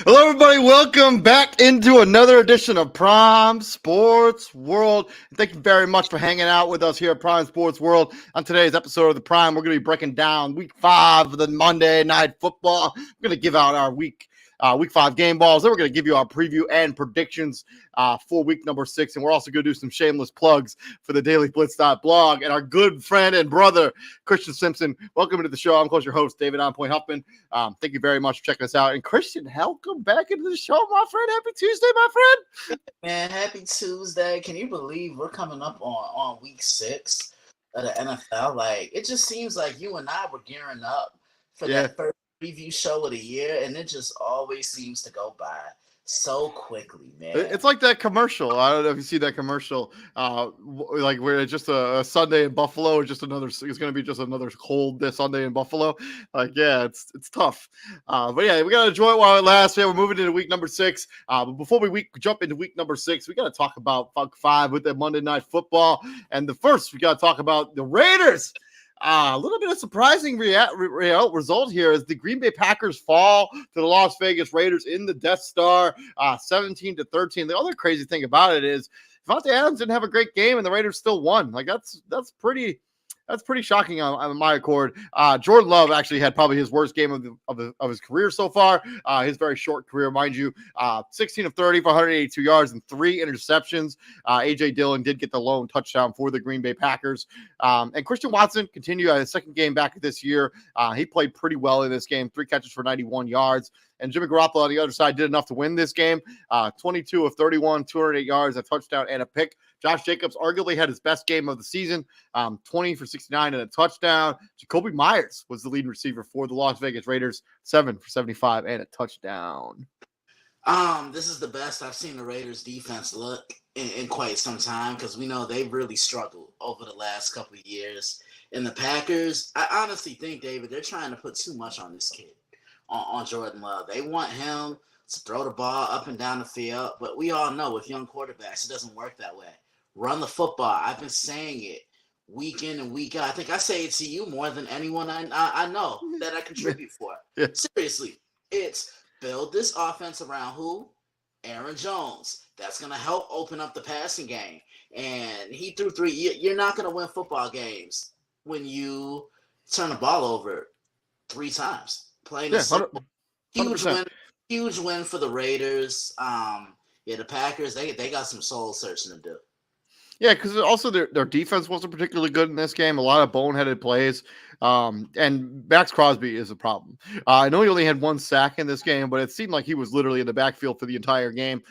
Hello, everybody. Welcome back into another edition of Prime Sports World. Thank you very much for hanging out with us here at Prime Sports World. On today's episode of the Prime, we're going to be breaking down Week 5 of the Monday Night Football. We're going to give out our Week 5 game balls. Then we're going to give you our preview and predictions for week number 6. And we're also going to do some shameless plugs for the Daily Blitz.blog and our good friend and brother, Christian Simpson. Welcome to the show. I'm, of course, your host, David On Point Huffman. Thank you very much for checking us out. And Christian, welcome back into the show, my friend. Happy Tuesday, my friend. Man, happy Tuesday. Can you believe we're coming up on week 6 of the NFL? Like, it just seems like you and I were gearing up for that first preview show of the year, and it just always seems to go by so quickly, man. It's like that commercial. I don't know if you see that commercial, like where it's just a Sunday in Buffalo, or just another. It's going to be just another cold Sunday in Buffalo. Like, yeah, it's tough. But yeah, we got to enjoy it while it lasts. Yeah, we're moving into week number 6. But before we jump into week number 6, we got to talk about Week 5 with the Monday Night Football. And the first, we got to talk about the Raiders. A little bit of surprising result here as the Green Bay Packers fall to the Las Vegas Raiders in the Death Star, 17-13. The other crazy thing about it is Devontae Adams didn't have a great game and the Raiders still won. Like that's pretty shocking on my accord. Jordan Love actually had probably his worst game of his career so far. His very short career, mind you. 16 of 30 for 182 yards and 3 interceptions. A.J. Dillon did get the lone touchdown for the Green Bay Packers. And Christian Watson continued his second game back this year. He played pretty well in this game. 3 catches for 91 yards. And Jimmy Garoppolo on the other side did enough to win this game. 22 of 31, 208 yards, a touchdown, and a pick. Josh Jacobs arguably had his best game of the season, 20 for 69 and a touchdown. Jacoby Myers was the leading receiver for the Las Vegas Raiders, 7 for 75 and a touchdown. This is the best I've seen the Raiders defense look in quite some time, because we know they've really struggled over the last couple of years. And the Packers, I honestly think, David, they're trying to put too much on this kid, on Jordan Love. They want him to throw the ball up and down the field, but we all know with young quarterbacks, it doesn't work that way. Run the football. I've been saying it week in and week out. I think I say it to you more than anyone I know that I contribute for. Yeah. Seriously, it's build this offense around who? Aaron Jones. That's going to help open up the passing game. And he threw 3. You're not going to win football games when you turn the ball over 3 times. Plain and simple. Huge win for the Raiders. The Packers, they got some soul searching to do. Yeah, because also their defense wasn't particularly good in this game. A lot of boneheaded plays. And Max Crosby is a problem. I know he only had 1 sack in this game, but it seemed like he was literally in the backfield for the entire game.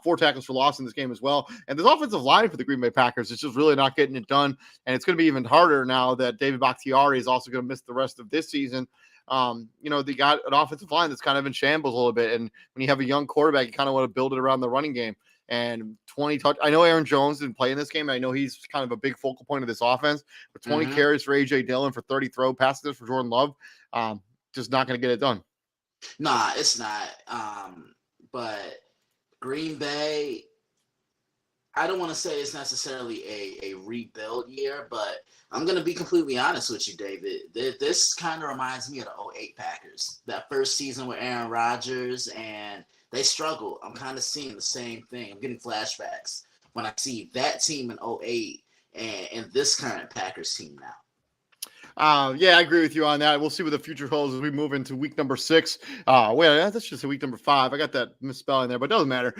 4 tackles for loss in this game as well. And this offensive line for the Green Bay Packers is just really not getting it done. And it's going to be even harder now that David Bakhtiari is also going to miss the rest of this season. They got an offensive line that's kind of in shambles a little bit. And when you have a young quarterback, you kind of want to build it around the running game. And 20 touch. I know Aaron Jones didn't play in this game. I know he's kind of a big focal point of this offense. But 20 carries for A.J. Dillon for 30 throw passes for Jordan Love, just not going to get it done. Nah, it's not. But Green Bay, I don't want to say it's necessarily a rebuild year, but I'm going to be completely honest with you, David. This kind of reminds me of the 08 Packers. That first season with Aaron Rodgers, and they struggled. I'm kind of seeing the same thing. I'm getting flashbacks when I see that team in 08 and this current Packers team now. Yeah, I agree with you on that. We'll see what the future holds as we move into week number 6. That's just week number 5. I got that misspelling there, but it doesn't matter.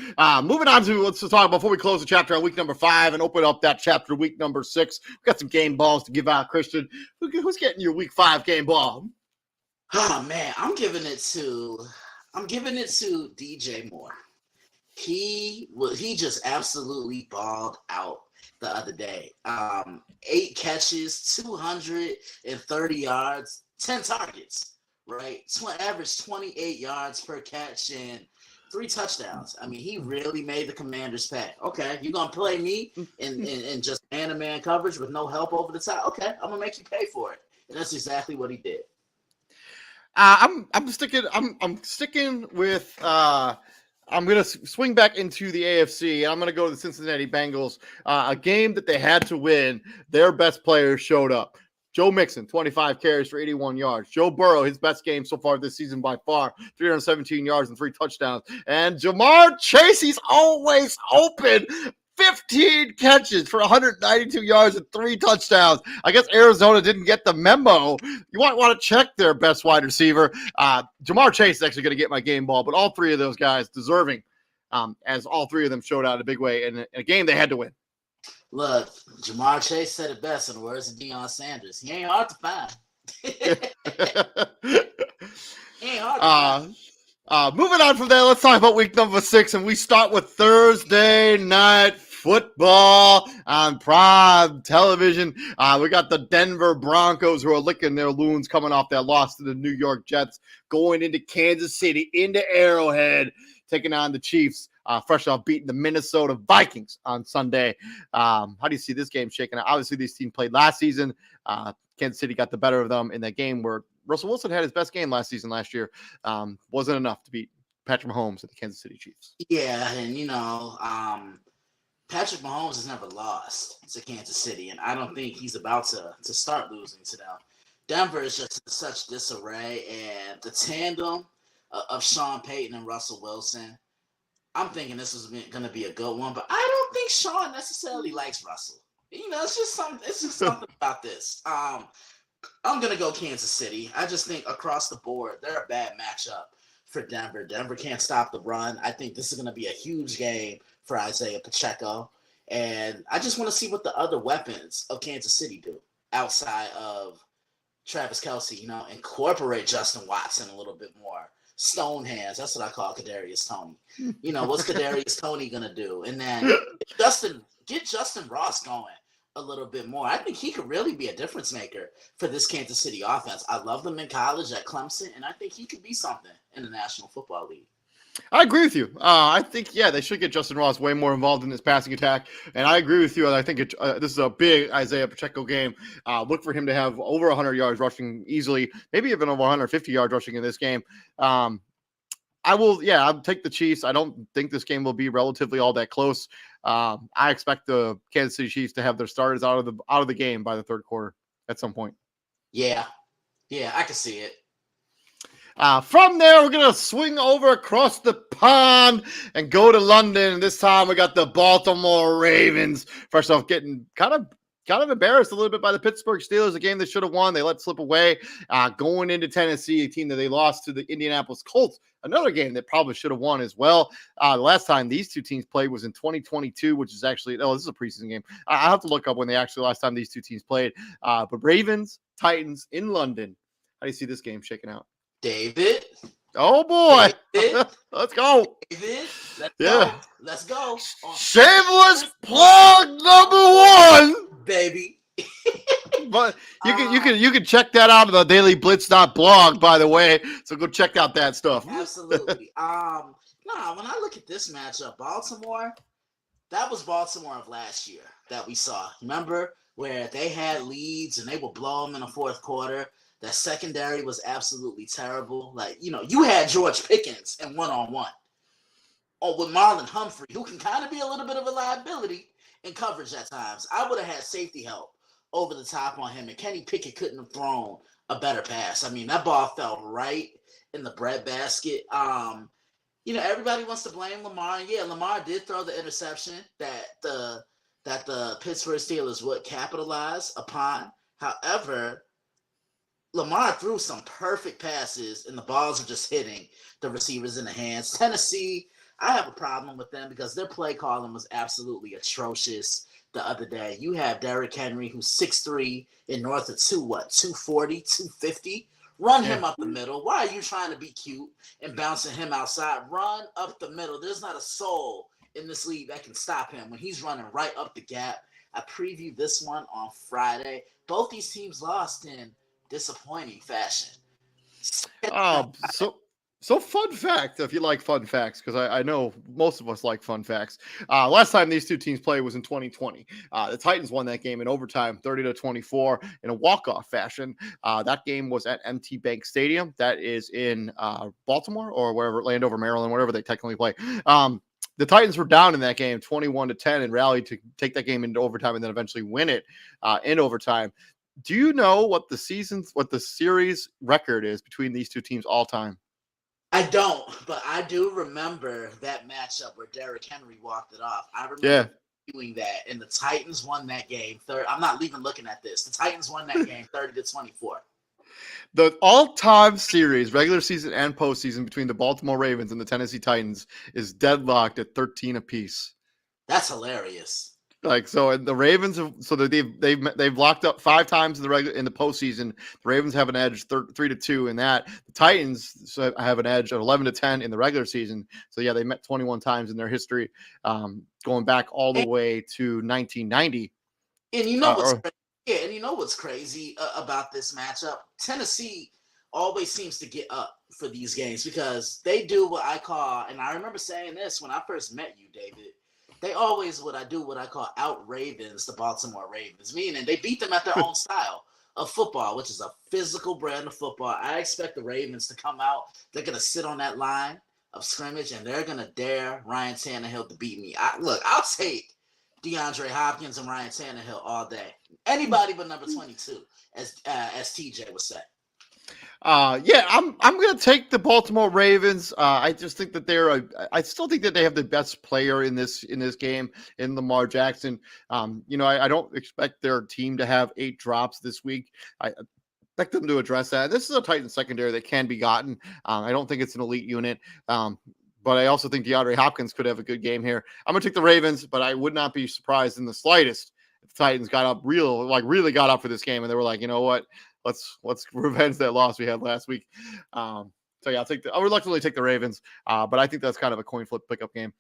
Moving on to, let's talk before we close the chapter on week number 5 and open up that chapter week number 6. We've got some game balls to give out, Christian. Who's getting your week 5 game ball? Oh, man, I'm giving it to DJ Moore. He just absolutely balled out the other day. 8 catches, 230 yards, 10 targets, right? Average 28 yards per catch and 3 touchdowns. I mean, he really made the Commanders pay. Okay, you're going to play me in just man-to-man coverage with no help over the top? Okay, I'm going to make you pay for it. And that's exactly what he did. I'm sticking with I'm going to swing back into the AFC, and I'm going to go to the Cincinnati Bengals, a game that they had to win. Their best players showed up. Joe Mixon, 25 carries for 81 yards. Joe Burrow, his best game so far this season by far, 317 yards and 3 touchdowns. And Jamar Chase, he's always open. 15 catches for 192 yards and 3 touchdowns. I guess Arizona didn't get the memo. You might want to check their best wide receiver. Jamar Chase is actually going to get my game ball, but all three of those guys deserving, as all three of them showed out in a big way in a game they had to win. Look, Jamar Chase said it best in the words of Deion Sanders. He ain't hard to find. He ain't hard to find. Moving on from there, let's talk about week number 6, and we start with Thursday night football on prime television. We got the Denver Broncos who are licking their loons coming off that loss to the New York Jets, going into Kansas City, into Arrowhead, taking on the Chiefs, fresh off beating the Minnesota Vikings on Sunday. How do you see this game shaking out? Obviously, these teams played last season. Kansas City got the better of them in that game where Russell Wilson had his best game last year. Wasn't enough to beat Patrick Mahomes and the Kansas City Chiefs. Yeah, and Patrick Mahomes has never lost to Kansas City, and I don't think he's about to start losing to them. Denver is just in such disarray, and the tandem of Sean Payton and Russell Wilson, I'm thinking this is going to be a good one, but I don't think Sean necessarily likes Russell. It's just something about this. I'm going to go Kansas City. I just think across the board, they're a bad matchup for Denver. Denver can't stop the run. I think this is going to be a huge game for Isaiah Pacheco. And I just want to see what the other weapons of Kansas City do outside of Travis Kelce, incorporate Justin Watson a little bit more. Stone hands. That's what I call Kadarius Toney. What's Kadarius Toney going to do? And then get Justin Ross going a little bit more. I think he could really be a difference maker for this Kansas City offense. I loved him in college at Clemson, and I think he could be something in the National Football League. I agree with you. I think, they should get Justin Ross way more involved in this passing attack. And I agree with you. I think this is a big Isaiah Pacheco game. Look for him to have over 100 yards rushing easily, maybe even over 150 yards rushing in this game. I'll take the Chiefs. I don't think this game will be relatively all that close. I expect the Kansas City Chiefs to have their starters out of the game by the third quarter at some point. Yeah, I can see it. From there, we're going to swing over across the pond and go to London. And this time we got the Baltimore Ravens. First off, getting kind of embarrassed a little bit by the Pittsburgh Steelers, a game they should have won. They let slip away. Going into Tennessee, a team that they lost to the Indianapolis Colts, another game that probably should have won as well. The last time these two teams played was in 2022, which is actually, this is a preseason game. I have to look up when last time these two teams played. But Ravens, Titans in London. How do you see this game shaking out? David. Oh, boy. David. Let's go. David. Let's go. Shameless plug number 1. Baby. But you can check that out on the dailyblitz.blog, by the way. So go check out that stuff. Absolutely. When I look at this matchup, Baltimore, that was Baltimore of last year that we saw. Remember where they had leads and they would blow them in the fourth quarter? That secondary was absolutely terrible. You had George Pickens in one-on-one. Or with Marlon Humphrey, who can kind of be a little bit of a liability in coverage at times. I would have had safety help over the top on him, and Kenny Pickett couldn't have thrown a better pass. I mean, that ball fell right in the breadbasket. Everybody wants to blame Lamar. Yeah, Lamar did throw the interception that the Pittsburgh Steelers would capitalize upon. However, Lamar threw some perfect passes, and the balls are just hitting the receivers in the hands. Tennessee, I have a problem with them because their play calling was absolutely atrocious the other day. You have Derrick Henry, who's 6'3", and north of 240, 250. Run him up the middle. Why are you trying to be cute and bouncing him outside? Run up the middle. There's not a soul in this league that can stop him when he's running right up the gap. I previewed this one on Friday. Both these teams lost in disappointing fashion. So fun fact, if you like fun facts, because I know most of us like fun facts. Last time these two teams played was in 2020. The Titans won that game in overtime, 30-24, in a walk-off fashion. That game was at MT Bank Stadium. That is in Baltimore or wherever, Landover, Maryland, wherever they technically play. The Titans were down in that game, 21-10, and rallied to take that game into overtime and then eventually win it in overtime. Do you know what the series record is between these two teams all time? I don't, but I do remember that matchup where Derrick Henry walked it off. I remember Yeah. doing that, and the Titans won that game. I'm not even looking at this. The Titans won that game 30-24. The all-time series, regular season and postseason, between the Baltimore Ravens and the Tennessee Titans is deadlocked at 13 apiece. That's hilarious. Like so, and the Ravens have they've locked up 5 times in the postseason. The Ravens have an edge 3-2 in that. The Titans have an edge of 11-10 in the regular season. So yeah, they met 21 times in their history, going back all the way to 1990. And you know what's crazy? Yeah, and you know what's crazy about this matchup? Tennessee always seems to get up for these games because they do what I call, and I remember saying this when I first met you, David. They always what I call out Ravens the Baltimore Ravens, meaning they beat them at their own style of football, which is a physical brand of football. I expect the Ravens to come out. They're going to sit on that line of scrimmage, and they're going to dare Ryan Tannehill to beat me. I'll take DeAndre Hopkins and Ryan Tannehill all day. Anybody but number 22, as TJ would say. Yeah, I'm gonna take the Baltimore Ravens. I just think that I still think that they have the best player in this game in Lamar Jackson. I don't expect their team to have 8 drops this week. I expect them to address that. This is a Titan secondary that can be gotten. I don't think it's an elite unit. But I also think DeAndre Hopkins could have a good game here. I'm gonna take the Ravens, but I would not be surprised in the slightest if the Titans really got up for this game and they were like, you know what? Let's revenge that loss we had last week. So yeah, I'll reluctantly take the Ravens, but I think that's kind of a coin flip pickup game.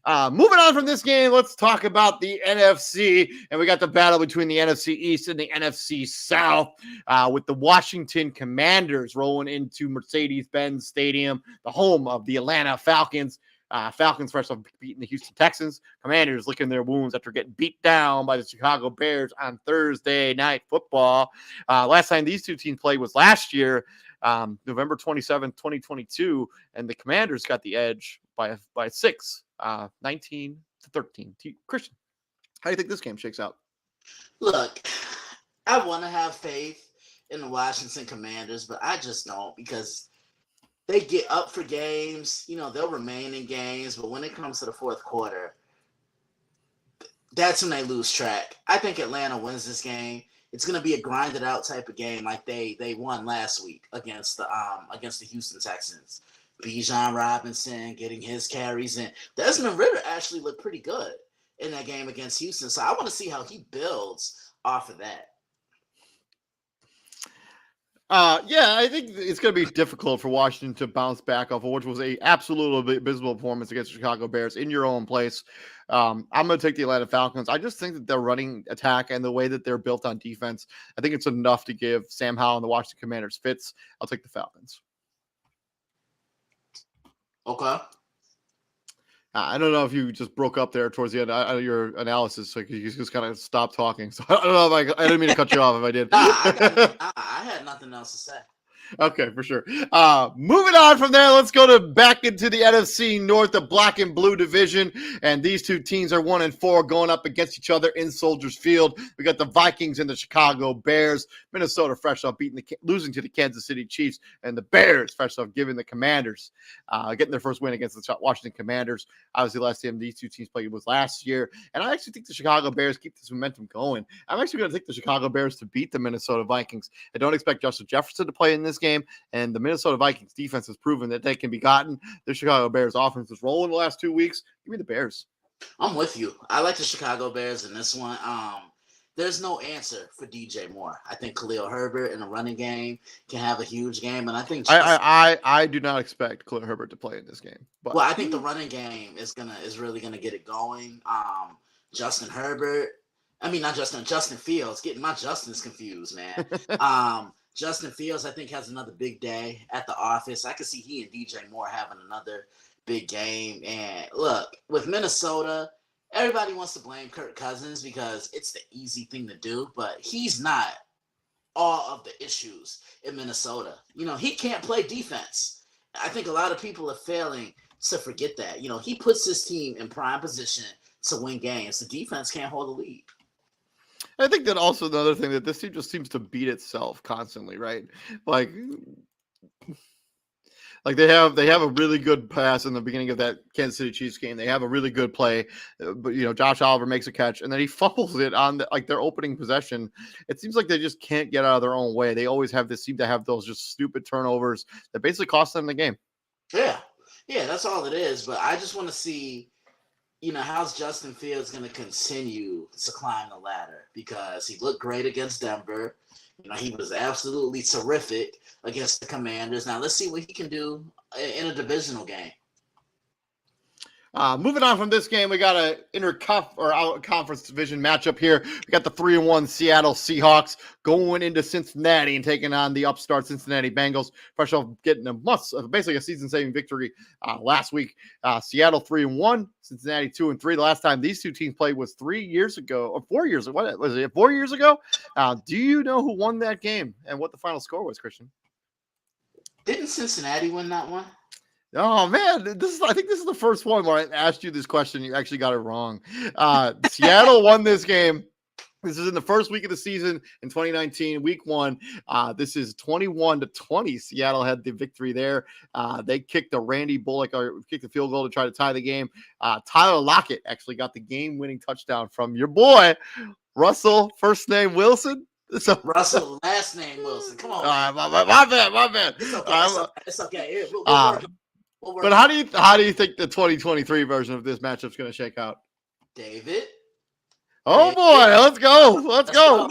Moving on from this game, let's talk about the NFC, and we got the battle between the NFC East and the NFC South, with the Washington Commanders rolling into Mercedes-Benz Stadium, the home of the Atlanta Falcons. Falcons fresh off beating the Houston Texans. Commanders licking their wounds after getting beat down by the Chicago Bears on Thursday Night Football. Last time these two teams played was last year, November 27th, 2022, and the Commanders got the edge by 6, 19-13. Christian, how do you think this game shakes out? Look, I want to have faith in the Washington Commanders, but I just don't because they get up for games. They'll remain in games, but when it comes to the fourth quarter, that's when they lose track. I think Atlanta wins this game. It's going to be a grinded out type of game like they won last week against the Houston Texans. Bijan Robinson getting his carries in. Desmond Ridder actually looked pretty good in that game against Houston, so I want to see how he builds off of that. Yeah, I think it's going to be difficult for Washington to bounce back off of which was a absolutely abysmal performance against the Chicago Bears in your own place. I'm going to take the Atlanta Falcons. I just think that their running attack and the way that they're built on defense, I think it's enough to give Sam Howell and the Washington Commanders fits. I'll take the Falcons. Okay. I don't know if you just broke up there towards the end of your analysis, so you just kind of stopped talking. So I don't know if I didn't mean to cut you off if I did. I had nothing else to say. Okay, for sure. Moving on from there, let's go back into the NFC North, the black and blue division. And these two teams are 1-4 going up against each other in Soldiers Field. We got the Vikings and the Chicago Bears. Minnesota fresh off losing to the Kansas City Chiefs, and the Bears fresh off giving the Commanders, getting their first win against the Washington Commanders. Obviously, last time these two teams played was last year. And I actually think the Chicago Bears keep this momentum going. I'm actually going to take the Chicago Bears to beat the Minnesota Vikings. I don't expect Justin Jefferson to play in this game, and the Minnesota Vikings defense has proven that they can be gotten. The Chicago Bears offense is rolling the last 2 weeks. Give me the Bears. I'm with you. I like the Chicago Bears in this one. There's no answer for DJ Moore. I think Khalil Herbert in a running game can have a huge game, and I think I do not expect Khalil Herbert to play in this game. But I think the running game is really gonna get it going. Justin Fields, getting my Justins confused, man. Justin Fields, I think, has another big day at the office. I could see he and DJ Moore having another big game. And look, with Minnesota, everybody wants to blame Kirk Cousins because it's the easy thing to do, but he's not all of the issues in Minnesota. He can't play defense. I think a lot of people are failing to forget that. He puts his team in prime position to win games. The defense can't hold the lead. I think that also another thing that this team just seems to beat itself constantly, right? Like Like they have a really good pass in the beginning of that Kansas City Chiefs game. They have a really good play, but Josh Oliver makes a catch and then he fumbles it on their opening possession. It seems like they just can't get out of their own way. They always seem to have those just stupid turnovers that basically cost them the game. Yeah, yeah, that's all it is. But I just want to see, how's Justin Fields going to continue to climb the ladder, because he looked great against Denver. He was absolutely terrific against the Commanders. Now let's see what he can do in a divisional game. Moving on from this game, we got a out-conference division matchup here. We got the 3-1 Seattle Seahawks going into Cincinnati and taking on the upstart Cincinnati Bengals. Fresh off getting basically a season-saving victory last week. Seattle 3-1, Cincinnati 2-3. The last time these two teams played was 3 years ago, or 4 years ago. What was it? 4 years ago? Do you know who won that game and what the final score was, Christian? Didn't Cincinnati win that one? Oh man, I think this is the first one where I asked you this question. You actually got it wrong. Seattle won this game. This is in the first week of the season in 2019, week 1. This is 21-20. Seattle had the victory there. They kicked a Randy Bullock or kicked the field goal to try to tie the game. Tyler Lockett actually got the game-winning touchdown from your boy Russell, first name Wilson. So, Russell, last name Wilson. Come on. My bad. It's okay. It's okay. But how do you think the 2023 version of this matchup is going to shake out? David. Oh boy, let's go.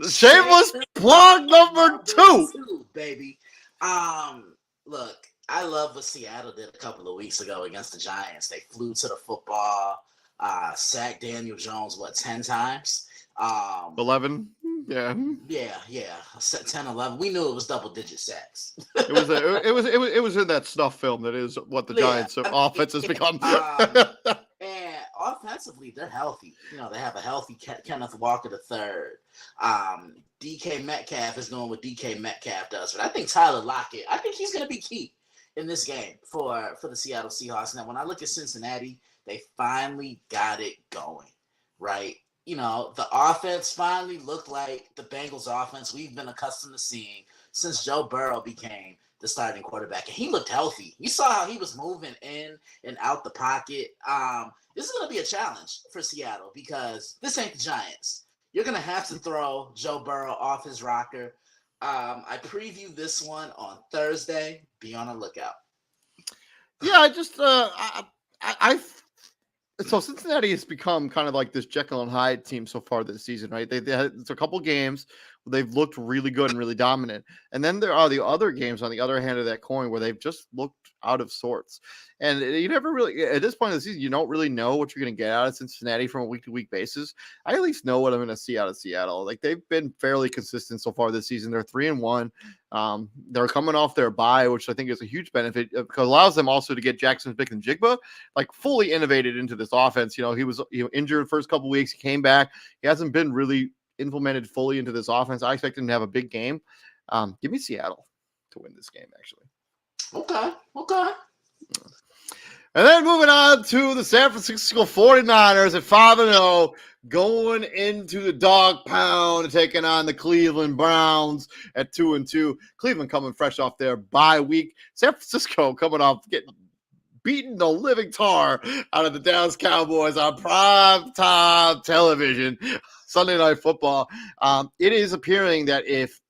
Shameless plug number 2, baby. Look, I love what Seattle did a couple of weeks ago against the Giants. They flew to the football, sacked Daniel Jones 10 times. 11. Yeah. 10, 11. We knew it was double-digit sacks. it was in that snuff film that is what the Giants' offense has become. And offensively, they're healthy. They have a healthy Kenneth Walker III. DK Metcalf is doing what DK Metcalf does, but I think Tyler Lockett, he's going to be key in this game for the Seattle Seahawks. Now, when I look at Cincinnati, they finally got it going, right? The offense finally looked like the Bengals offense we've been accustomed to seeing since Joe Burrow became the starting quarterback. And he looked healthy. You saw how he was moving in and out the pocket. This is going to be a challenge for Seattle because this ain't the Giants. You're going to have to throw Joe Burrow off his rocker. I preview this one on Thursday. Be on the lookout. Yeah, so Cincinnati has become kind of like this Jekyll and Hyde team so far this season, right? They had a couple games where they've looked really good and really dominant. And then there are the other games on the other hand of that coin where they've just looked out of sorts. And you never really, at this point of the season, you don't really know what you're going to get out of Cincinnati from a week-to-week basis. I at least know what I'm going to see out of Seattle. Like, they've been fairly consistent so far this season. They're 3-1. They're coming off their bye, which I think is a huge benefit because it allows them also to get Jackson Smith-Njigba like fully innovated into this offense. He was injured the first couple weeks. He came back. He hasn't been really implemented fully into this offense. I expect him to have a big game. Give me Seattle to win this game, actually. Okay. And then moving on to the San Francisco 49ers at 5-0, going into the dog pound, taking on the Cleveland Browns at 2-2. Cleveland coming fresh off their bye week. San Francisco coming off getting beating the living tar out of the Dallas Cowboys on prime time television, Sunday Night Football. It is appearing that if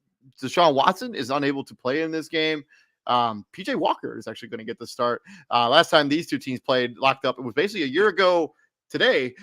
Deshaun Watson is unable to play in this game, PJ Walker is actually going to get the start. Last time these two teams played locked up, it was basically a year ago today,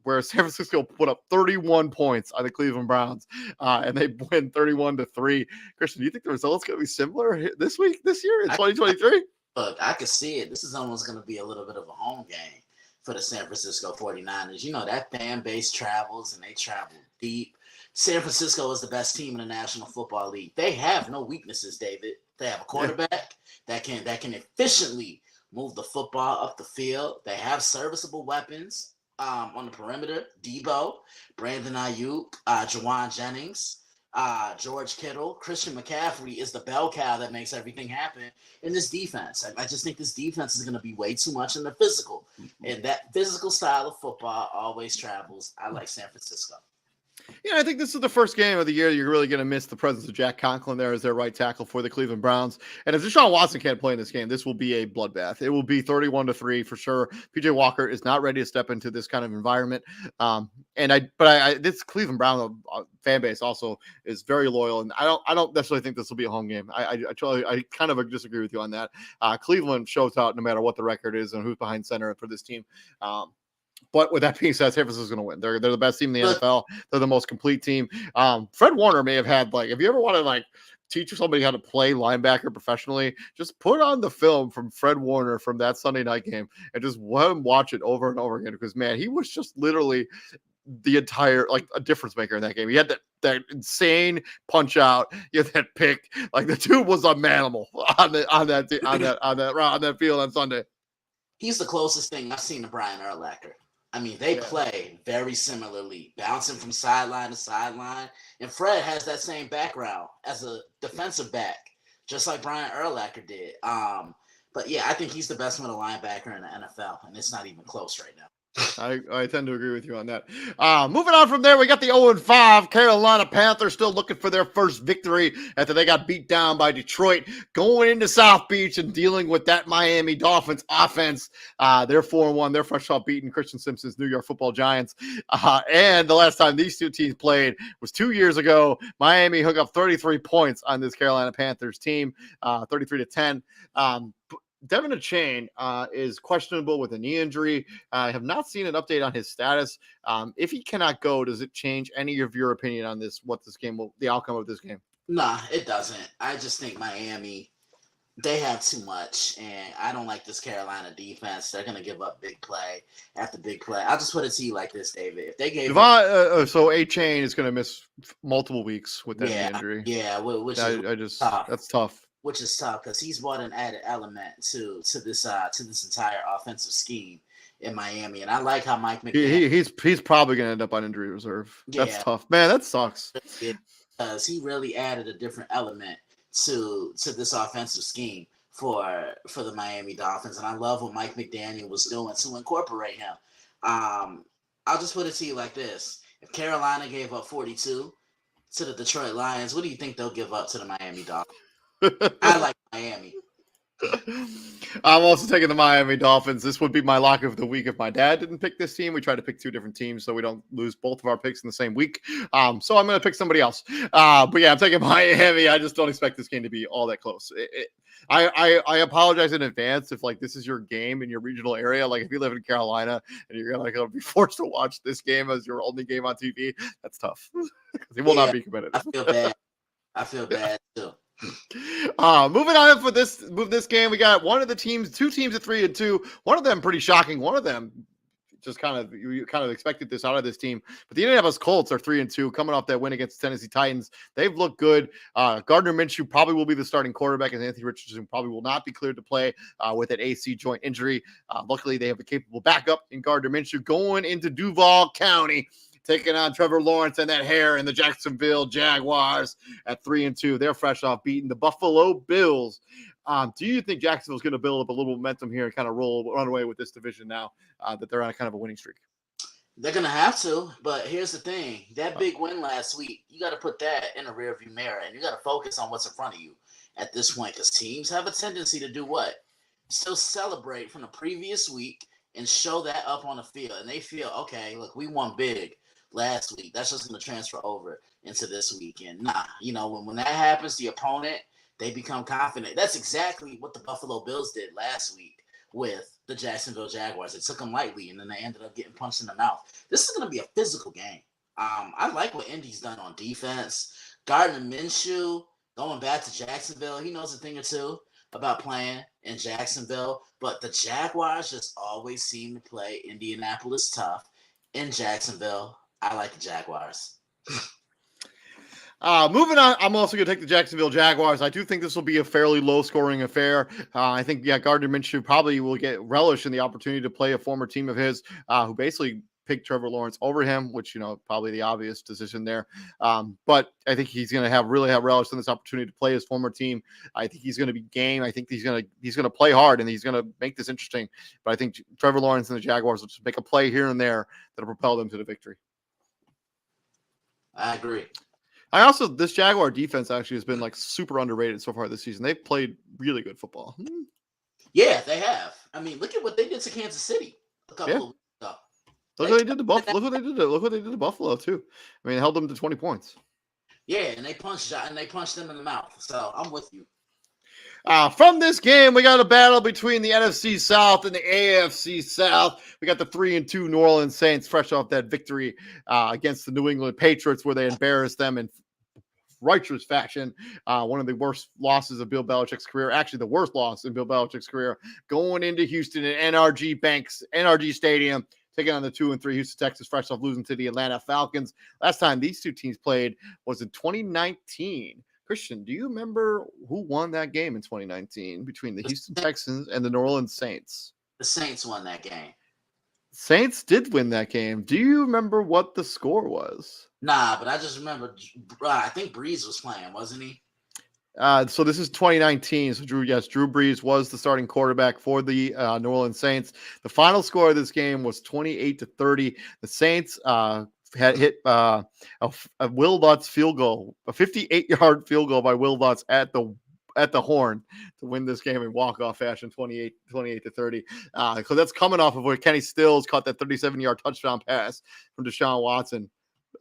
where San Francisco put up 31 points on the Cleveland Browns, and they win 31-3. Christian, do you think the result's going to be similar this year in 2023? Look, I can see it. This is almost going to be a little bit of a home game for the San Francisco 49ers. That fan base travels, and they travel deep. San Francisco is the best team in the National Football League. They have no weaknesses, David. They have a quarterback that can efficiently move the football up the field. They have serviceable weapons on the perimeter. Debo, Brandon Ayuk, Jawan Jennings, George Kittle, Christian McCaffrey is the bell cow that makes everything happen in this defense. I just think this defense is going to be way too much in the physical. And that physical style of football always travels. I like San Francisco. Yeah, I think this is the first game of the year you're really going to miss the presence of Jack Conklin there as their right tackle for the Cleveland Browns. And if Deshaun Watson can't play in this game, this will be a bloodbath. It will be 31-3 for sure. PJ Walker is not ready to step into this kind of environment. This Cleveland Brown fan base also is very loyal, and I don't necessarily think this will be a home game. I kind of disagree with you on that. Cleveland shows out no matter what the record is and who's behind center for this team. But with that being said, San Francisco's going to win. They're the best team in the NFL. They're the most complete team. Fred Warner may have had if you ever want to teach somebody how to play linebacker professionally, just put on the film from Fred Warner from that Sunday night game and just let him watch it over and over again. Because man, he was just literally the entire a difference maker in that game. He had that insane punch out. He had that pick. The dude was a manimal on that field on Sunday. He's the closest thing I've seen to Brian Urlacher. I mean, they play very similarly, bouncing from sideline to sideline. And Fred has that same background as a defensive back, just like Brian Urlacher did. But yeah, I think he's the best middle linebacker in the NFL, and it's not even close right now. I tend to agree with you on that. Moving on from there, we got the 0-5 Carolina Panthers still looking for their first victory after they got beat down by Detroit, going into South Beach and dealing with that Miami Dolphins offense. They're 4-1. They're fresh off beating Christian Simpson's New York Football Giants. And the last time these two teams played was 2 years ago. Miami hooked up 33 points on this Carolina Panthers team, 33-10. Devin Achane is questionable with a knee injury. I have not seen an update on his status. If he cannot go, does it change any of your opinion on this? The outcome of this game? Nah, it doesn't. I just think Miami, they have too much, and I don't like this Carolina defense. They're going to give up big play after big play. I'll just put it to you like this, David. If they gave so Achane is going to miss multiple weeks with that knee injury. Yeah, that's tough. Which is tough because he's brought an added element to this entire offensive scheme in Miami, and I like how Mike McDaniel. He's probably going to end up on injury reserve. That's tough, man. That sucks. Because he really added a different element to this offensive scheme for the Miami Dolphins, and I love what Mike McDaniel was doing to incorporate him. I'll just put it to you like this: if Carolina gave up 42 to the Detroit Lions, what do you think they'll give up to the Miami Dolphins? I like Miami. I'm also taking the Miami Dolphins. This would be my lock of the week if my dad didn't pick this team. We try to pick two different teams so we don't lose both of our picks in the same week. So I'm going to pick somebody else. But yeah, I'm taking Miami. I just don't expect this game to be all that close. I apologize in advance if this is your game in your regional area. If you live in Carolina and you're going to be forced to watch this game as your only game on TV, that's tough. It will not be competitive. I feel bad too. Moving on for this game, we got two teams at 3-2. One of them pretty shocking. One of them just you expected this out of this team, but the Indianapolis Colts are 3-2, coming off that win against the Tennessee Titans. They've looked good. Gardner Minshew probably will be the starting quarterback, as Anthony Richardson probably will not be cleared to play with an AC joint injury. Luckily, they have a capable backup in Gardner Minshew going into Duval County, taking on Trevor Lawrence and that hair and the Jacksonville Jaguars at 3-2. They're fresh off beating the Buffalo Bills. Do you think Jacksonville's going to build up a little momentum here and kind of run away with this division now that they're on a kind of a winning streak? They're going to have to, but here's the thing. That big win last week, you got to put that in a rearview mirror, and you got to focus on what's in front of you at this point, because teams have a tendency to do what? Still celebrate from the previous week and show that up on the field, and they feel, okay, look, we won big last week. That's just going to transfer over into this weekend. When that happens, the opponent, they become confident. That's exactly what the Buffalo Bills did last week with the Jacksonville Jaguars. They took them lightly, and then they ended up getting punched in the mouth. This is going to be a physical game. I like what Indy's done on defense. Gardner Minshew, going back to Jacksonville, he knows a thing or two about playing in Jacksonville, but the Jaguars just always seem to play Indianapolis tough. In Jacksonville, I like the Jaguars. Moving on, I'm also going to take the Jacksonville Jaguars. I do think this will be a fairly low-scoring affair. I think, Gardner Minshew probably will get relish in the opportunity to play a former team of his who basically picked Trevor Lawrence over him, which, probably the obvious decision there. But I think he's going to really have relish in this opportunity to play his former team. I think he's going to be game. I think he's going to play hard, and he's going to make this interesting. But I think Trevor Lawrence and the Jaguars will just make a play here and there that'll propel them to the victory. I agree. This Jaguar defense actually has been like super underrated so far this season. They've played really good football. Yeah, they have. I mean, look at what they did to Kansas City a Yeah. couple of weeks ago. Look what they did to Buffalo. Look what they did to Buffalo too. I mean, held them to 20 points. Yeah, and they punched them in the mouth. So I'm with you. From this game, we got a battle between the NFC South and the AFC South. We got the 3-2 New Orleans Saints, fresh off that victory against the New England Patriots, where they embarrassed them in righteous fashion. One of the worst losses of Bill Belichick's career, actually the worst loss in Bill Belichick's career, going into Houston at NRG Stadium, taking on the 2-3 Houston Texans, fresh off losing to the Atlanta Falcons. Last time these two teams played was in 2019. Christian, do you remember who won that game in 2019 between the Houston Texans and the New Orleans Saints? The Saints won that game. Saints did win that game. Do you remember what the score was? Nah, but I just remember, I think Breeze was playing, wasn't he? So this is 2019. So Drew Brees was the starting quarterback for the New Orleans Saints. The final score of this game was 28-30. The Saints had hit a Will Lutz field goal, a 58-yard field goal by Will Lutz at the horn to win this game in walk-off fashion, 28-30. Because that's coming off of where Kenny Stills caught that 37-yard touchdown pass from Deshaun Watson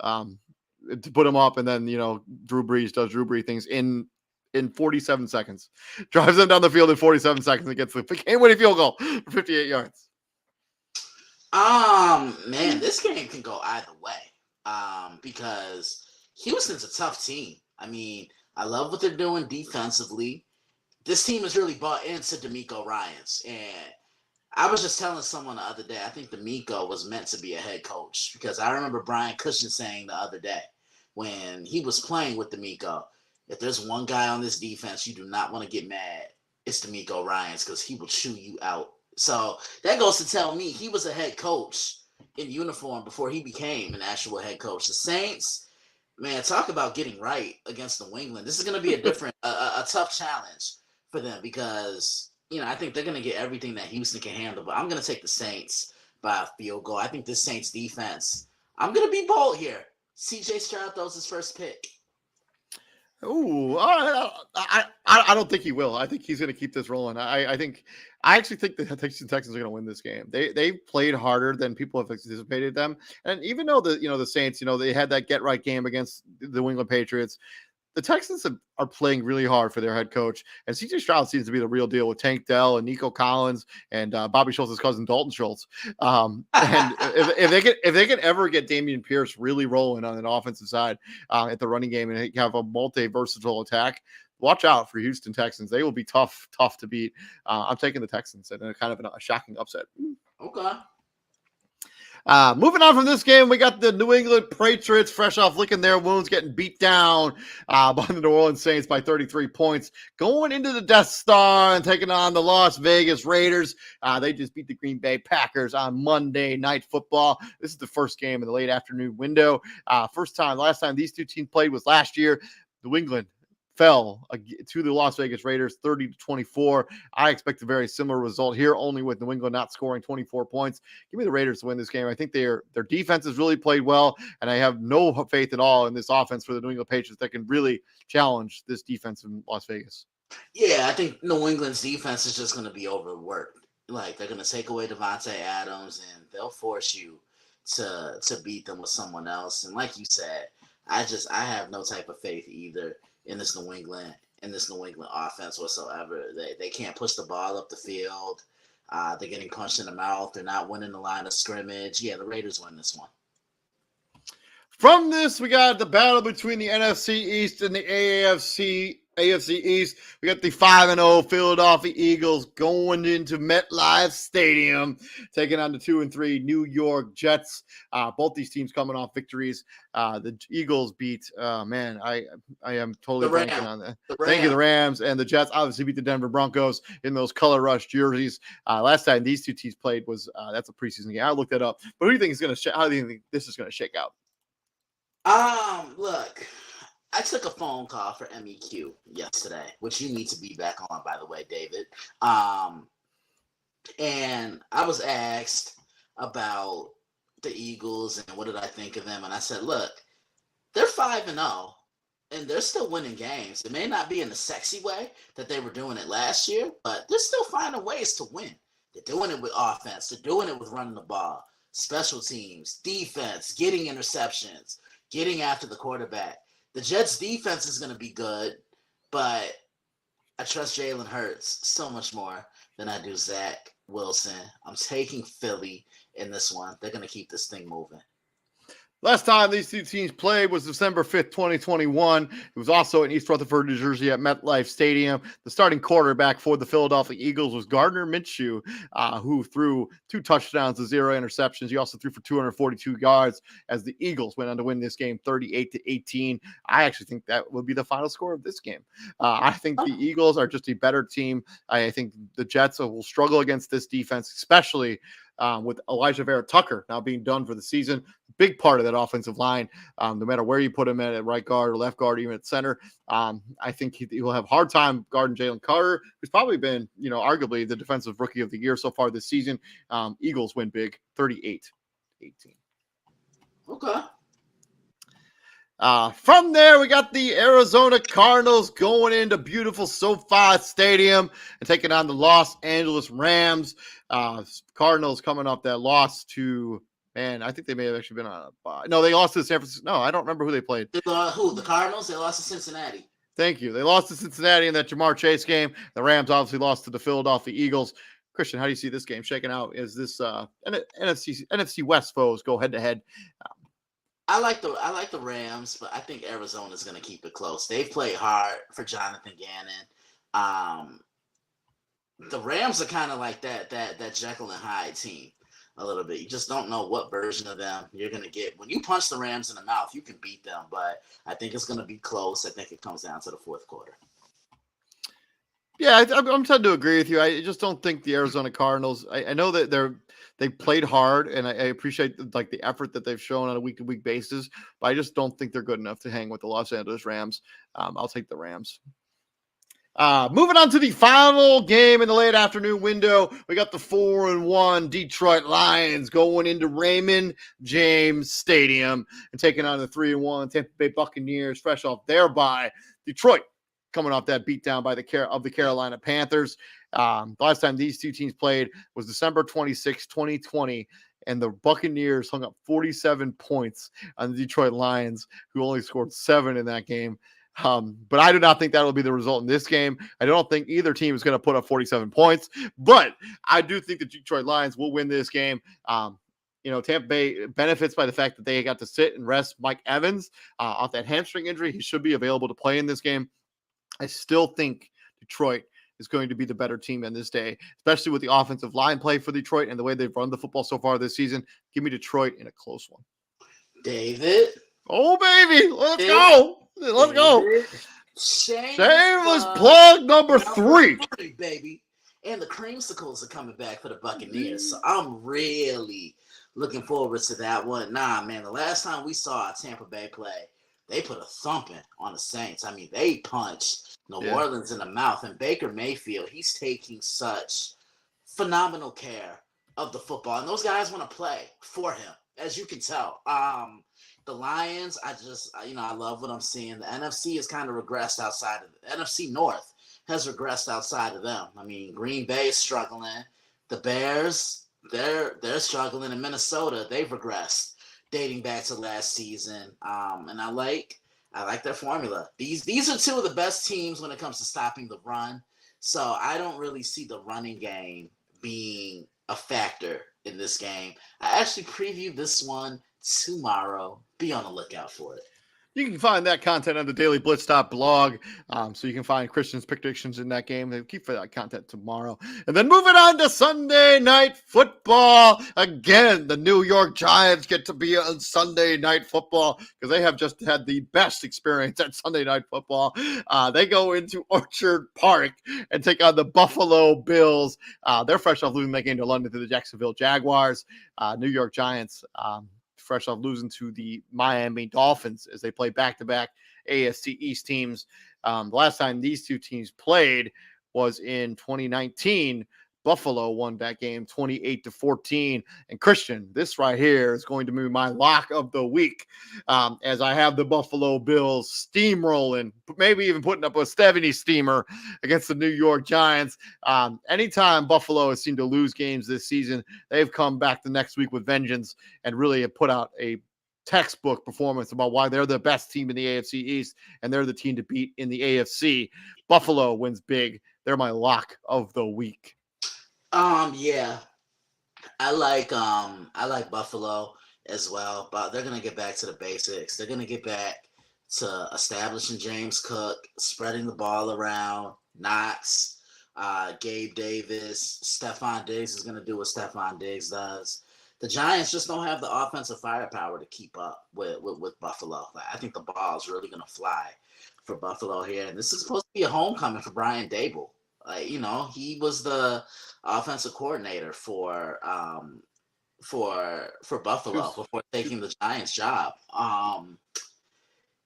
to put him up, and then Drew Brees does Drew Brees things in 47 seconds, drives them down the field in 47 seconds and gets the game-winning field goal for 58 yards. Man, this game can go either way. Because Houston's a tough team. I mean, I love what they're doing defensively. This team has really bought into DeMeco Ryans, and I was just telling someone the other day, I think DeMeco was meant to be a head coach, because I remember Brian Cushing saying the other day when he was playing with DeMeco, if there's one guy on this defense you do not want to get mad, it's DeMeco Ryans, because he will chew you out. So that goes to tell me he was a head coach in uniform before he became an actual head coach. The Saints, man, talk about getting right against New England. This is going to be a tough challenge for them, because I think they're going to get everything that Houston can handle. But I'm going to take the Saints by a field goal. I think this Saints defense, I'm going to be bold here. CJ Stroud throws his first pick. Ooh, I don't think he will. I think he's going to keep this rolling. I actually think the Texans are going to win this game. They played harder than people have anticipated them. And even though the Saints, they had that get right game against the New England Patriots, the Texans are playing really hard for their head coach, and CJ Stroud seems to be the real deal with Tank Dell and Nico Collins and Bobby Schultz's cousin Dalton Schultz. And if they can ever get Dameon Pierce really rolling on an offensive side at the running game and have a multi-versatile attack, watch out for Houston Texans. They will be tough to beat. I'm taking the Texans in a kind of a shocking upset. Okay. Moving on from this game, we got the New England Patriots fresh off licking their wounds, getting beat down by the New Orleans Saints by 33 points, going into the Death Star and taking on the Las Vegas Raiders. They just beat the Green Bay Packers on Monday Night Football. This is the first game in the late afternoon window. Last time these two teams played was last year. New England fell to the Las Vegas Raiders 30-24. I expect a very similar result here, only with New England not scoring 24 points. Give me the Raiders to win this game. I think their defense has really played well, and I have no faith at all in this offense for the New England Patriots that can really challenge this defense in Las Vegas. Yeah, I think New England's defense is just going to be overworked. Like, they're going to take away Devontae Adams, and they'll force you to beat them with someone else. And like you said, I have no type of faith either in this New England offense whatsoever. They can't push the ball up the field. They're getting punched in the mouth. They're not winning the line of scrimmage. Yeah, the Raiders win this one. From this, we got the battle between the NFC East and the AFC East. We got the 5-0 Philadelphia Eagles going into MetLife Stadium, taking on the 2-3 New York Jets. Both these teams coming off victories. The Eagles beat, I am totally blanking on that. Thank you, the Rams, and the Jets obviously beat the Denver Broncos in those color rush jerseys. Last time these two teams played was that's a preseason game. I looked that up. But how do you think this is going to shake out? Look, I took a phone call for MEQ yesterday, which you need to be back on, by the way, David. And I was asked about the Eagles and what did I think of them. And I said, look, they're 5-0, and they're still winning games. It may not be in the sexy way that they were doing it last year, but they're still finding ways to win. They're doing it with offense. They're doing it with running the ball, special teams, defense, getting interceptions, getting after the quarterback. The Jets' defense is going to be good, but I trust Jalen Hurts so much more than I do Zach Wilson. I'm taking Philly in this one. They're going to keep this thing moving. Last time these two teams played was December 5th, 2021. It was also in East Rutherford, New Jersey at MetLife Stadium. The starting quarterback for the Philadelphia Eagles was Gardner Minshew, who threw 2 touchdowns to 0 interceptions. He also threw for 242 yards as the Eagles went on to win this game 38-18. I actually think that will be the final score of this game. I think the Eagles are just a better team. I think the Jets will struggle against this defense, especially with Elijah Vera Tucker now being done for the season. Big part of that offensive line, no matter where you put him at right guard or left guard, even at center. I think he will have a hard time guarding Jalen Carter, who's probably been, arguably the defensive rookie of the year so far this season. Eagles win big, 38-18. Okay. From there, we got the Arizona Cardinals going into beautiful SoFi Stadium and taking on the Los Angeles Rams. Cardinals coming off that loss to, I think they may have actually been on a bye. No, they lost to San Francisco. No, I don't remember who they played. The Cardinals? They lost to Cincinnati. Thank you. They lost to Cincinnati in that Jamar Chase game. The Rams obviously lost to the Philadelphia Eagles. Christian, how do you see this game shaking out? Is this NFC West foes go head to head? I like the Rams, but I think Arizona's going to keep it close. They've played hard for Jonathan Gannon. The Rams are kind of like that Jekyll and Hyde team a little bit. You just don't know what version of them you're going to get. When you punch the Rams in the mouth, you can beat them, but I think it's going to be close. I think it comes down to the fourth quarter. Yeah, I'm trying to agree with you. I just don't think the Arizona Cardinals. I know that they played hard, and I appreciate the effort that they've shown on a week-to-week basis. But I just don't think they're good enough to hang with the Los Angeles Rams. I'll take the Rams. Moving on to the final game in the late afternoon window, we got the 4-1 Detroit Lions going into Raymond James Stadium and taking on the 3-1 Tampa Bay Buccaneers, fresh off their bye. Detroit coming off that beatdown by the Carolina Panthers. The last time these two teams played was December 26, 2020, and the Buccaneers hung up 47 points on the Detroit Lions, who only scored 7 in that game. But I do not think that will be the result in this game. I don't think either team is going to put up 47 points, but I do think the Detroit Lions will win this game. Tampa Bay benefits by the fact that they got to sit and rest Mike Evans off that hamstring injury. He should be available to play in this game. I still think Detroit is going to be the better team on this day, especially with the offensive line play for Detroit and the way they've run the football so far this season. Give me Detroit in a close one. David. Oh, baby. Let's go. Let's go. Shameless plug number 3. Baby. And the creamsicles are coming back for the Buccaneers. So I'm really looking forward to that one. Nah, man, the last time we saw Tampa Bay play, they put a thumping on the Saints. I mean, they punched New Orleans in the mouth. And Baker Mayfield, he's taking such phenomenal care of the football. And those guys want to play for him, as you can tell. The Lions, I love what I'm seeing. The NFC has kind of regressed outside of the NFC North has regressed outside of them. I mean, Green Bay is struggling. The Bears, they're struggling. In Minnesota, they've regressed dating back to last season. And I like their formula. These are two of the best teams when it comes to stopping the run. So I don't really see the running game being a factor in this game. I actually previewed this one tomorrow. Be on the lookout for it. You can find that content on the Daily Blitz blog. So you can find Christian's predictions in that game. They keep for that content tomorrow. And then moving on to Sunday Night Football. Again, the New York Giants get to be on Sunday Night Football because they have just had the best experience at Sunday Night Football. They go into Orchard Park and take on the Buffalo Bills. They're fresh off losing that game to London to the Jacksonville Jaguars. New York Giants fresh off losing to the Miami Dolphins as they play back-to-back AFC East teams. The last time these two teams played was in 2019, Buffalo won that game 28-14. And Christian, this right here is going to be my lock of the week, as I have the Buffalo Bills steamrolling, maybe even putting up a 70 steamer against the New York Giants. Anytime Buffalo has seemed to lose games this season, they've come back the next week with vengeance and really have put out a textbook performance about why they're the best team in the AFC East and they're the team to beat in the AFC. Buffalo wins big. They're my lock of the week. Yeah, I like Buffalo as well, but they're gonna get back to the basics. They're gonna get back to establishing James Cook, spreading the ball around, Knox, Gabe Davis, Stephon Diggs is gonna do what Stephon Diggs does. The Giants just don't have the offensive firepower to keep up with Buffalo. Like, I think the ball is really gonna fly for Buffalo here, and this is supposed to be a homecoming for Brian Dable. He was the offensive coordinator for Buffalo before taking the Giants job.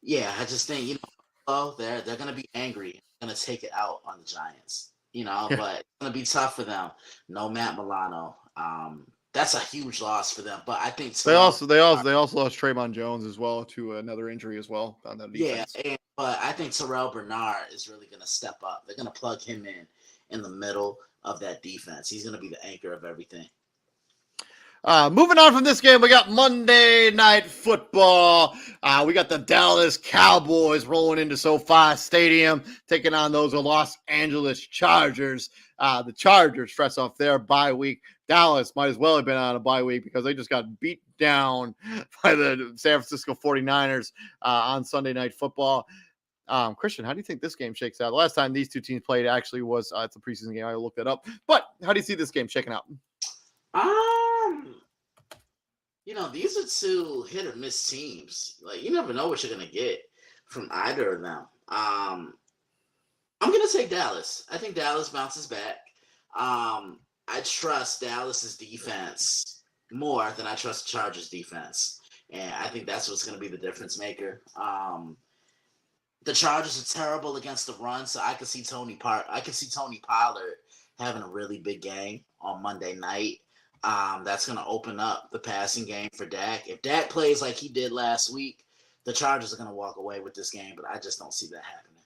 Yeah, I just think they're gonna be angry, gonna take it out on the Giants. But it's gonna be tough for them. No Matt Milano. That's a huge loss for them. But I think they also lost Trayvon Jones as well to another injury as well on that defense. Yeah, but I think Terrell Bernard is really gonna step up. They're gonna plug him in the middle of that defense. He's gonna be the anchor of everything. Moving on from this game, we got Monday Night Football. We got the Dallas Cowboys rolling into SoFi Stadium, taking on those Los Angeles Chargers. The Chargers fresh off their bye week. Dallas might as well have been on a bye week because they just got beat down by the San Francisco 49ers on Sunday Night Football. Christian, how do you think this game shakes out? The last time these two teams played actually was it's a preseason game. I looked it up. But how do you see this game shaking out? These are two hit or miss teams. Like, you never know what you're gonna get from either of them. I'm gonna take Dallas. I think Dallas bounces back. I trust Dallas's defense more than I trust the Chargers defense, and I think that's what's gonna be the difference maker. The Chargers are terrible against the run, so I could see Tony Pollard having a really big game on Monday night. That's going to open up the passing game for Dak. If Dak plays like he did last week, the Chargers are going to walk away with this game, but I just don't see that happening.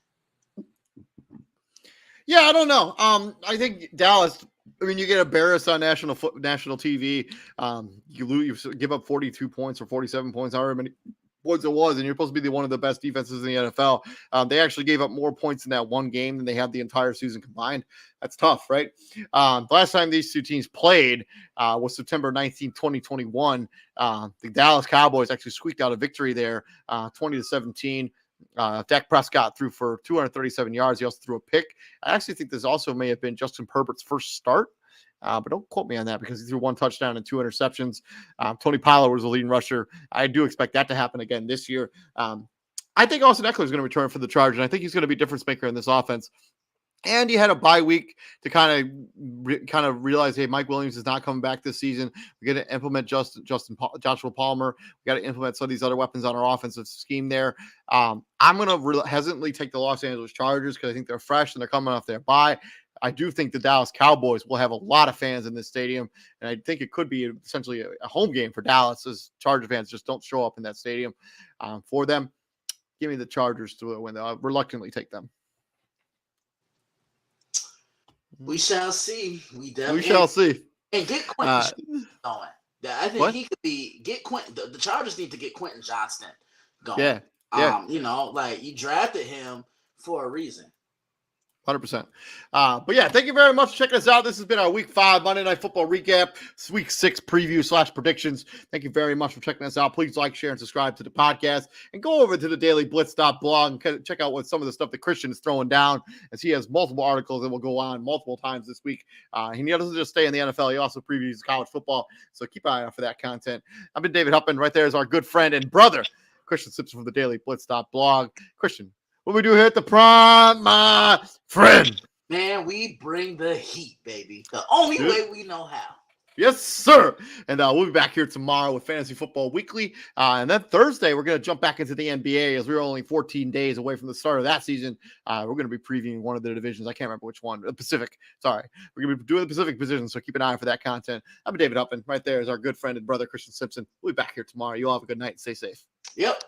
Yeah, I don't know. I think Dallas, you get embarrassed on national TV. You give up 42 points or 47 points, however many points it was, and you're supposed to be one of the best defenses in the NFL. They actually gave up more points in that one game than they had the entire season combined. That's tough, right? The last time these two teams played was September 19, 2021. The Dallas Cowboys actually squeaked out a victory there, 20-17. Dak Prescott threw for 237 yards. He also threw a pick. I actually think this also may have been Justin Herbert's first start. But don't quote me on that because he threw 1 touchdown and 2 interceptions. Tony Pollard was the leading rusher. I do expect that to happen again this year. I think Austin Eckler is going to return for the Chargers, and I think he's going to be a difference maker in this offense. And he had a bye week to kind of realize, hey, Mike Williams is not coming back this season. We're going to implement Joshua Palmer. We got to implement some of these other weapons on our offensive scheme there. I'm going to hesitantly take the Los Angeles Chargers because I think they're fresh and they're coming off their bye. I do think the Dallas Cowboys will have a lot of fans in this stadium, and I think it could be essentially a home game for Dallas as Charger fans just don't show up in that stadium for them. Give me the Chargers to win. I'll reluctantly take them. We shall see. We shall see. And get Quentin going. I think he could get Quentin. The Chargers need to get Quentin Johnston going. Yeah. You drafted him for a reason. 100%. But yeah, thank you very much for checking us out. This has been our Week 5 Monday Night Football recap, Week 6 preview / predictions. Thank you very much for checking us out. Please like, share, and subscribe to the podcast. And go over to the Daily Blitz.blog and check out what some of the stuff that Christian is throwing down, as he has multiple articles that will go on multiple times this week. He doesn't just stay in the NFL. He also previews college football. So keep an eye out for that content. I've been David Huppin. Right there is our good friend and brother, Christian Simpson from the Daily Blitz.blog. Christian, what we do here at the Prime, my friend? Man, we bring the heat, baby. The only way we know how. Yes, sir. And we'll be back here tomorrow with Fantasy Football Weekly. And then Thursday, we're going to jump back into the NBA as we're only 14 days away from the start of that season. We're going to be previewing one of the divisions. I can't remember which one. The Pacific. Sorry. We're going to be doing the Pacific division, so keep an eye out for that content. I'm David Huffman. Right there is our good friend and brother, Christian Simpson. We'll be back here tomorrow. You all have a good night and stay safe. Yep.